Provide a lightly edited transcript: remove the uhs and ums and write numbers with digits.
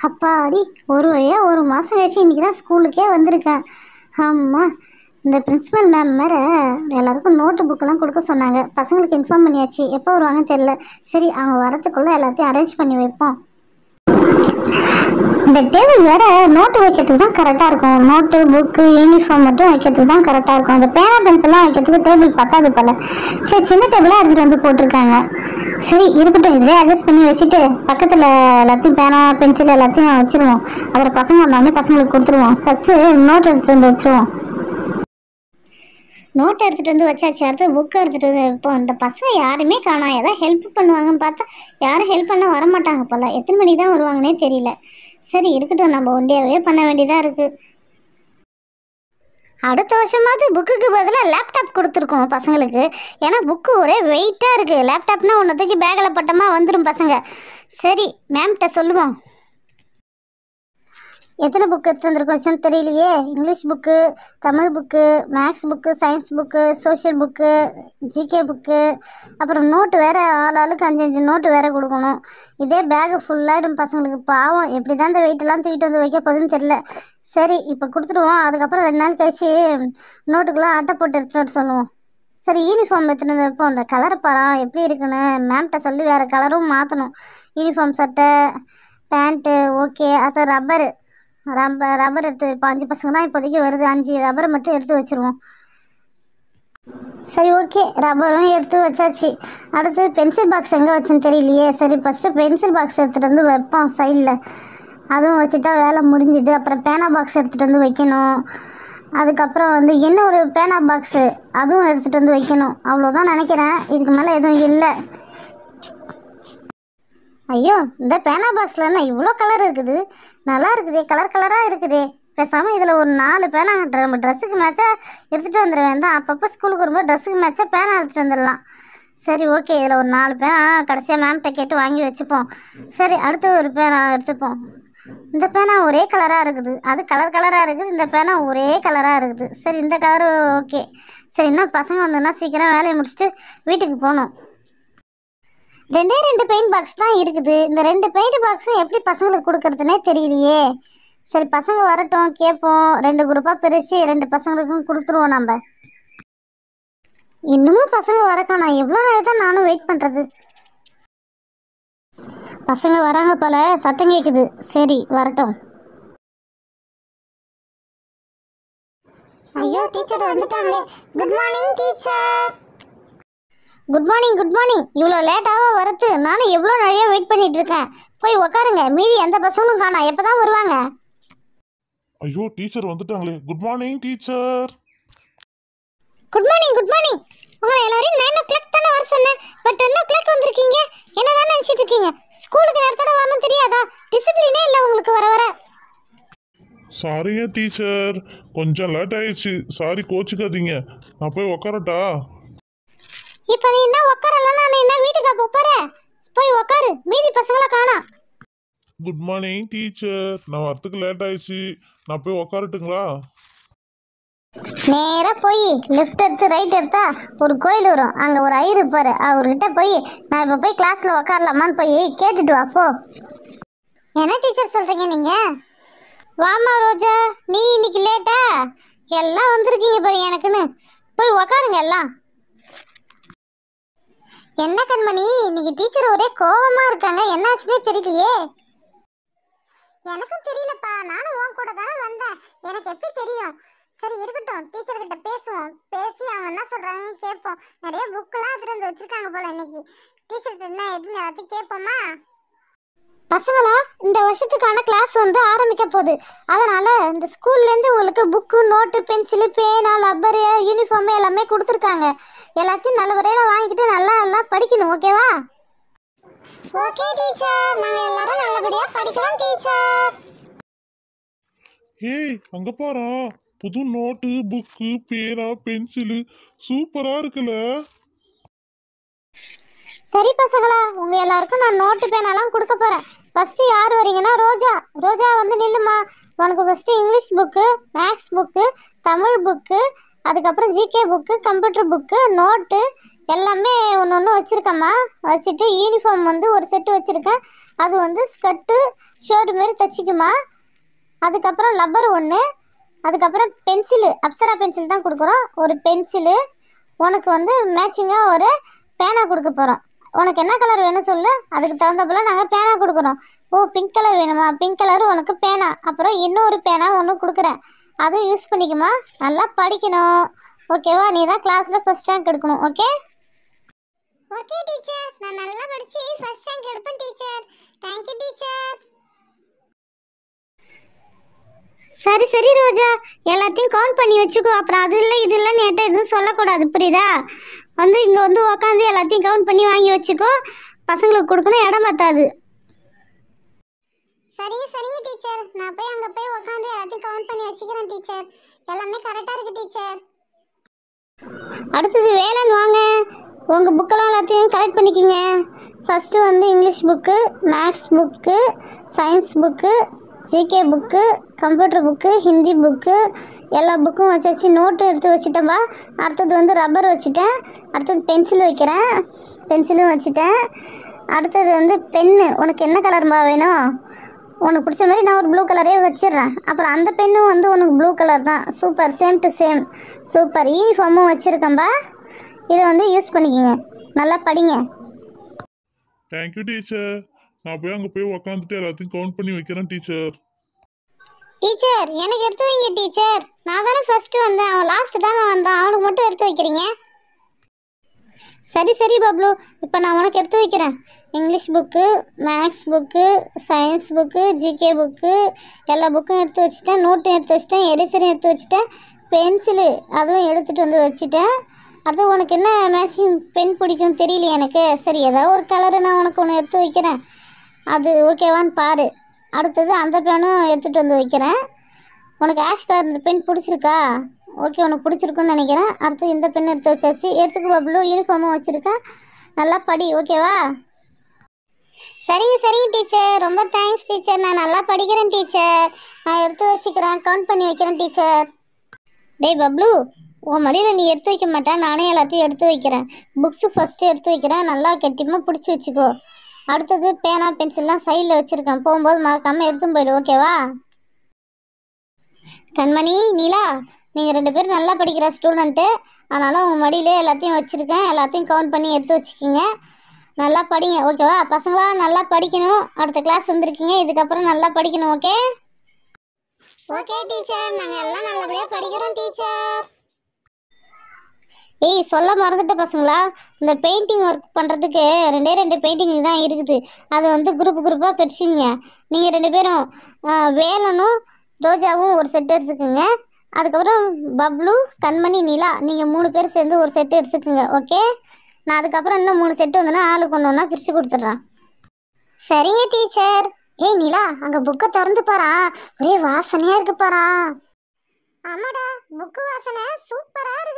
அப்பாடி ஒரு வழியாக ஒரு மாதம் கழிச்சு இன்றைக்கி தான் ஸ்கூலுக்கே வந்திருக்கேன். ஆமாம், இந்த பிரின்ஸிபல் மேம் வேறு எல்லாருக்கும் நோட்டு புக்கெல்லாம் கொடுக்க சொன்னாங்க. பசங்களுக்கு இன்ஃபார்ம் பண்ணியாச்சு, எப்போ வருவாங்கன்னு தெரில. சரி, அவங்க வரத்துக்குள்ளே எல்லாத்தையும் அரேஞ்ச் பண்ணி வைப்போம். இந்த டேபிள் வேறு நோட்டு வைக்கிறதுக்கு தான் கரெக்டாக இருக்கும். நோட்டு புக்கு யூனிஃபார்ம் மட்டும் வைக்கிறதுக்கு தான் கரெக்டாக இருக்கும். அந்த பேனா பென்சில்லாம் வைக்கிறதுக்கு டேபிள் பத்தாது போல. சரி, சின்ன டேபிளாக எடுத்துகிட்டு வந்து போட்டிருக்காங்க. சரி இருக்கட்டும், இதிலே அட்ஜஸ்ட் பண்ணி வச்சுட்டு பக்கத்தில் எல்லாத்தையும் பேனா பென்சில் எல்லாத்தையும் வச்சுருவோம். அப்புறம் பசங்க வந்தோடனே பசங்களுக்கு கொடுத்துருவோம். ஃபஸ்ட்டு நோட் எடுத்துகிட்டு வந்து வச்சுருவோம். நோட்டை எடுத்துகிட்டு வந்து வச்சாச்சு. அடுத்து புக்கு எடுத்துகிட்டு வந்து இப்போ இந்த பசங்க யாருமே காணோம். ஏதாவது ஹெல்ப் பண்ணுவாங்கன்னு பார்த்தா யாரும் ஹெல்ப் பண்ண வரமாட்டாங்க போல். எத்தனை மணிக்கு தான் வருவாங்கன்னே தெரியல. சரி இருக்கட்டும், நம்ம ஒண்டியாவே பண்ண வேண்டியதாக இருக்குது. அடுத்த வருஷமாவது புக்குக்கு பதிலாக லேப்டாப் கொடுத்துருக்கோம் பசங்களுக்கு. ஏன்னா புக்கு ஒரே வெயிட்டாக இருக்குது. லேப்டாப்னா ஒன்றத்துக்கு பேக்கில் பட்டமா வந்துடும் பசங்க. சரி, மேம்கிட்ட சொல்லுவோம். எத்தனை புக்கு எடுத்துகிட்டு வந்துருக்கோம் தெரியலையே. English book, Tamil book, maths book, science book, social book, GK book, அப்புறம் நோட்டு வேறு ஆளாளுக்கு 5 நோட்டு வேறு கொடுக்கணும். இதே பேகு ஃபுல்லாகிடும் பசங்களுக்கு. பாவம், எப்படி தான் இந்த வெயிட்டெல்லாம் தூக்கிட்டு வந்து வைக்க போகுதுன்னு தெரியல. சரி, இப்போ கொடுத்துருவோம். அதுக்கப்புறம் 2 நாள் கழிச்சு நோட்டுக்கெல்லாம் அட்டை போட்டு எடுத்துகிட்டு வர சொல்லுவோம். சரி, யூனிஃபார்ம் எடுத்துகிட்டு வந்து வைப்போம். அந்த கலரை பாரம் எப்படி இருக்குன்னு மேம்கிட்ட சொல்லி வேறு கலரும் மாற்றணும். யூனிஃபார்ம் சட்டை, பேண்ட்டு ஓகே. அது ரப்பர் எடுத்து வைப்போம். 5 பசங்க தான் இப்போதைக்கு வருது. 5 ரப்பரை மட்டும் எடுத்து வச்சுருவோம். சரி ஓகே, ரப்பரும் எடுத்து வச்சாச்சு. அடுத்து பென்சில் பாக்ஸ் எங்கே வச்சுன்னு தெரியலையே. சரி, ஃபஸ்ட்டு பென்சில் பாக்ஸ் எடுத்துகிட்டு வந்து வைப்போம் சைடில். அதுவும் வச்சுட்டா வேலை முடிஞ்சுது. அப்புறம் பேனா பாக்ஸ் எடுத்துகிட்டு வந்து வைக்கணும். அதுக்கப்புறம் வந்து இன்னும் ஒரு பேனா பாக்ஸு அதுவும் எடுத்துகிட்டு வந்து வைக்கணும். அவ்வளோதான் நினைக்கிறேன், இதுக்கு மேலே எதுவும் இல்லை. ஐயோ, இந்த பேனா பாக்ஸில் என்ன இவ்வளோ கலர் இருக்குது? நல்லா இருக்குதே, கலர் கலராக இருக்குதே. பேசாமல் இதில் ஒரு 4 பேனா நம்ம ட்ரெஸ்ஸுக்கு மேட்சாக எடுத்துகிட்டு வந்துடுவேன் தான். அப்பப்போ ஸ்கூலுக்கு வரும்போது ட்ரெஸ்ஸுக்கு மேட்சாக பேனா எடுத்துகிட்டு வந்துடலாம். சரி ஓகே, இதில் ஒரு 4 பேனா கடைசியாக மேம்கிட்ட கேட்டு வாங்கி வச்சுப்போம். சரி, அடுத்து ஒரு பேனா எடுத்துப்போம். இந்த பேனா ஒரே கலராக இருக்குது, அது கலர் கலராக இருக்குது. இந்த பேனா ஒரே கலராக இருக்குது. சரி, இந்த கலரு ஓகே. சரி, இன்னும் பசங்க வந்தோன்னா சீக்கிரம் வேலையை முடிச்சுட்டு வீட்டுக்கு போகணும். 2 பெயிண்ட் பாக்ஸ் தான் இருக்குது. இந்த 2 பெயிண்ட் பாக்ஸும் எப்படி பசங்களுக்கு கொடுக்கறதுனே தெரியலையே. சரி, பசங்க வரட்டும், கேட்போம். 2 குரூப்பாக பிரித்து 2 பசங்களுக்கும் கொடுத்துருவோம். நம்ம இன்னமும் பசங்க வரக்கானா? எவ்வளோ நேரம் தான் நானும் வெயிட் பண்ணுறது? பசங்க வராங்க போல, சத்தம் கேட்குது. சரி, வரட்டும். ஐயோ, டீச்சர் வந்துட்டாங்களே. Good morning teacher. Good morning, good morning. இவ்வளோ லேட்டாக வரது? நானும் எவ்வளோ நிறைய வெயிட் பண்ணிட்டு இருக்கேன். போய் உக்காருங்க. மீதி எந்த பசங்களும் காணா. எப்போ தான் வருவாங்க? ஐயோ, டீச்சர் வந்துட்டாங்களே. Good morning teacher. Good morning, good morning. உங்களை எல்லாரையும் 9 o'clock தானே வர சொன்னேன். பட் 10 o'clock வந்திருக்கீங்க. என்ன தான் நினச்சிட்டு இருக்கீங்க? ஸ்கூலுக்கு நேரத்தோட வரணும் தெரியாதா? டிசிப்ளினே இல்லை உங்களுக்கு வர வர. சாரிங்க டீச்சர், கொஞ்சம் லேட் ஆயிடுச்சு. சாரி, கோச்சிக்காதீங்க. நான் போய் உக்காரட்டா? இப்போ நீ என்ன உக்காரலாம்? நான் என்ன வீட்டுக்கு போகிறேன்? போய் உக்காரு. மீதி பசங்களை காணா. குட் மார்னிங் டீச்சர், நான் வரத்துக்கு லேட் ஆயிடுச்சு. நான் போய் உக்காரட்டுங்களா? நேராக போய் லெஃப்ட் எடுத்து ரைட் எடுத்தா ஒரு கோயில் வரும். அங்கே ஒரு ஐயர் இருப்பார். அவர்கிட்ட போய் நான் இப்போ போய் கிளாஸில் உக்காரலாமான்னு போய் கேட்டுட்டு வா போ. என்ன டீச்சர் சொல்கிறீங்க நீங்கள்? வாமா ரோஜா, நீ இன்னைக்கு லேட்டா? எல்லாம் வந்திருக்கீங்க பாரு எனக்குன்னு. போய் உக்காருங்க எல்லாம். என்ன கண்மணி, இன்னைக்கு டீச்சர் ஒரே கோவமாக இருக்காங்க. என்ன ஆச்சுன்னே தெரியலையே. எனக்கும் தெரியலப்பா, நானும் உன் கூட தானே வந்தேன். எனக்கு எப்படி தெரியும்? சரி இருக்கட்டும், டீச்சர்கிட்ட பேசுவோம். பேசி அவங்க என்ன சொல்கிறாங்கன்னு கேட்போம். நிறைய புக்கெல்லாம் எடுத்துகிட்டு வந்து வச்சுருக்காங்க போல் இன்னைக்கு. டீச்சர்கிட்ட என்ன எதுன்னு எல்லாத்தையும் கேட்போமா? பசங்களா, இந்த வருஷத்துக்கான கிளாஸ் வந்து ஆரம்பிக்க போகுது. அதனால் இந்த ஸ்கூல்லேருந்து உங்களுக்கு புக்கு, நோட்டு, பென்சிலு, பேனா, ரப்பரு, யூனிஃபார்மு எல்லாமே கொடுத்துருக்காங்க. எல்லாத்தையும் நல்ல வரையில் வாங்கிக்கிட்டு நல்லா படிக்கணும். ஓகேவா? ஓகே டீச்சர், நாங்கள் எல்லாரும் நல்லபடியாக படிக்கிறோம் டீச்சர். ஏய், அங்கே பாரு, புது நோட்டு, புக்கு, பேனா, பென்சிலு சூப்பராக இருக்குல்ல? சரி பசங்களா, உங்கள் எல்லாருக்கும் நான் நோட்டு பேனாலாம் கொடுக்க போகிறேன். ஃபஸ்ட்டு யார் வரீங்கன்னா ரோஜா வந்து நில்லுமா. உனக்கு first English book, maths book, Tamil book, அதுக்கப்புறம் GK book, computer book, note எல்லாமே ஒன்று வச்சுருக்கேம்மா. வச்சுட்டு யூனிஃபார்ம் வந்து ஒரு செட்டு வச்சுருக்கேன். அது வந்து ஸ்கர்ட்டு, ஷர்ட் மாரி தைச்சிக்குமா. அதுக்கப்புறம் லப்பர் ஒன்று, அதுக்கப்புறம் பென்சிலு, அப்சரா பென்சில் தான் கொடுக்குறோம். ஒரு பென்சிலு, உனக்கு வந்து மேட்சிங்காக ஒரு பேனா கொடுக்க போகிறோம். உனக்கு என்ன கலர் வேணும் சொல்லு, அதுக்கு தகுந்தப்போல நாங்கள் பேனா கொடுக்குறோம். ஓ பிங்க் கலர் வேணுமா, பிங்க் கலர் உனக்கு பேனா. அப்புறம் இன்னொரு பேனா ஒன்று கொடுக்குறேன், அதுவும் யூஸ் பண்ணிக்குமா. நல்லா படிக்கணும் ஓகேவா. நீ தான் கிளாஸில் ஃபஸ்ட் ரேங்க் எடுக்கணும். ஓகே ஓகே டீச்சர், நான் நல்லா படிச்சு ஃபர்ஸ்ட் ரேங்க் எடுப்பேன் டீச்சர். Thank you teacher. சரி சரி ரோஜா, எல்லாத்தையும் கவுண்ட் பண்ணி வச்சுக்கோ. அப்புறம் அது இல்லை இது இல்லைன்னு என்கிட்ட எதுவும் சொல்லக்கூடாது, புரியுதா. வந்து இங்கே வந்து உக்காந்து எல்லாத்தையும் கவுண்ட் பண்ணி வாங்கி வச்சுக்கோ. பசங்களுக்கு கொடுக்கணும், இடம் பத்தாது. சரிங்க சரிங்க டீச்சர், நான் போய் அங்கே போய் உட்காந்து எல்லாத்தையும் கவுண்ட் பண்ணி வச்சுக்கிறேன் டீச்சர். எல்லாமே கரெக்டாக இருக்கு டீச்சர். அடுத்தது வேலைன்னு வாங்க. உங்கள் புக்கெல்லாம் எல்லாத்தையும் கலெக்ட் பண்ணிக்கிங்க. ஃபஸ்ட்டு வந்து English book, maths book, science book, GK book, computer book, Hindi book, எல்லா புக்கும் வச்சாச்சு. நோட்டு எடுத்து வச்சுட்டேன்பா. அடுத்தது வந்து ரப்பர் வச்சுட்டேன். அடுத்தது பென்சில் வைக்கிறேன், பென்சிலும் வச்சுட்டேன். அடுத்தது வந்து பென்னு, உனக்கு என்ன கலர்பா வேணும், உனக்கு பிடிச்ச மாதிரி நான் ஒரு ப்ளூ கலரே வச்சிடுறேன். அப்புறம் அந்த பென்னும் வந்து உனக்கு ப்ளூ கலர் தான். Super, same to same, super. யூனிஃபார்மும் வச்சுருக்கேன்பா, இதை வந்து யூஸ் பண்ணிக்கோங்க. நல்லா படிங்க. Thank you teacher. நான் போய் அங்கே போய் உக்காந்துட்டு எல்லாத்தையும் கவுண்ட் பண்ணி வைக்கிறேன் டீச்சர். டீச்சர் எனக்கு எடுத்து வைங்க டீச்சர். நான் தானே ஃபஸ்ட்டு வந்தேன், அவன் லாஸ்ட்டு தானே வந்தான், அவனுக்கு மட்டும் எடுத்து வைக்கிறீங்க. சரி சரி பப்ளு, இப்போ நான் உனக்கு எடுத்து வைக்கிறேன். English book, maths book, science book, GK book, எல்லா புக்கும் எடுத்து வச்சுட்டேன். நோட்டும் எடுத்து வச்சுட்டேன், எரேசரும் எடுத்து வச்சுட்டேன், பென்சிலு அதுவும் எடுத்துகிட்டு வந்து வச்சுட்டேன். அது உனக்கு என்ன மேட்சிங் பென் பிடிக்கும் தெரியலையே எனக்கு. சரி ஏதாவது ஒரு கலரு நான் உனக்கு ஒன்று எடுத்து வைக்கிறேன், அது ஓகேவான்னு பாரு. அடுத்தது அந்த பென்னும் எடுத்துகிட்டு வந்து வைக்கிறேன். உனக்கு ஆஷ் கலர் இந்த பென் பிடிச்சிருக்கா? ஓகே, உனக்கு பிடிச்சிருக்குன்னு நினைக்கிறேன். அடுத்து இந்த பென் எடுத்து வச்சாச்சு. எடுத்துக்கு பப்ளு, யூனிஃபார்மும் வச்சுருக்கேன். நல்லா படி ஓகேவா. சரிங்க சரிங்க டீச்சர், ரொம்ப தேங்க்ஸ் டீச்சர். நான் நல்லா படிக்கிறேன் டீச்சர். நான் எடுத்து வச்சுக்கிறேன், கவுண்ட் பண்ணி வைக்கிறேன் டீச்சர். டேய் பப்ளு, உன் மடியில் நீ எடுத்து வைக்க மாட்டேன், நானே எல்லாத்தையும் எடுத்து வைக்கிறேன். புக்ஸு ஃபஸ்ட்டு எடுத்து வைக்கிறேன், நல்லா கெட்டியமாக பிடிச்சி வச்சுக்கோ. அடுத்தது பேனா பென்சில்லாம் சைடில் வச்சுருக்கேன், போகும்போது மறக்காமல் எடுத்துன்னு போய்டு ஓகேவா. கண்மணி, நீலா, நீங்கள் 2 பேரும் நல்லா படிக்கிற ஸ்டூடெண்ட்டு, அதனால் உங்கள் மடியிலே எல்லாத்தையும் வச்சுருக்கேன். எல்லாத்தையும் கவுண்ட் பண்ணி எடுத்து வச்சுக்கிங்க. நல்லா படிங்க ஓகேவா. பசங்களா நல்லா படிக்கணும். அடுத்த கிளாஸ் வந்திருக்கீங்க, இதுக்கப்புறம் நல்லா படிக்கணும். ஓகே ஓகே டீச்சர், நாங்கள் எல்லாம் நல்லபடியாக படிக்கிறோம் டீச்சர். ஏய் சொல்ல மறந்துட்ட பசங்களா, இந்த பெயிண்டிங் ஒர்க் பண்ணுறதுக்கு 2 பெயிண்டிங் தான் இருக்குது. அதை வந்து குரூப்பாக பிரிச்சிங்க. நீங்கள் 2 பேரும் வேலனும் ரோஜாவும் ஒரு செட் எடுத்துக்கோங்க. அதுக்கப்புறம் பப்ளு, கண்மணி, நிலா, நீங்கள் 3 பேர் சேர்ந்து ஒரு செட்டு எடுத்துக்கோங்க. ஓகே, நான் அதுக்கப்புறம் இன்னும் 3 செட்டு வந்துன்னா ஆளுக்கு ஒன்று பிரித்து கொடுத்துட்றேன். சரிங்க டீச்சர். ஏய் நிலா, அங்கே புக்கை திறந்து பாரா, ஒரே வாசனையாக இருக்கு பாரா. ஆமாடா, புக்கு வாசனை சூப்பராக இருக்கு.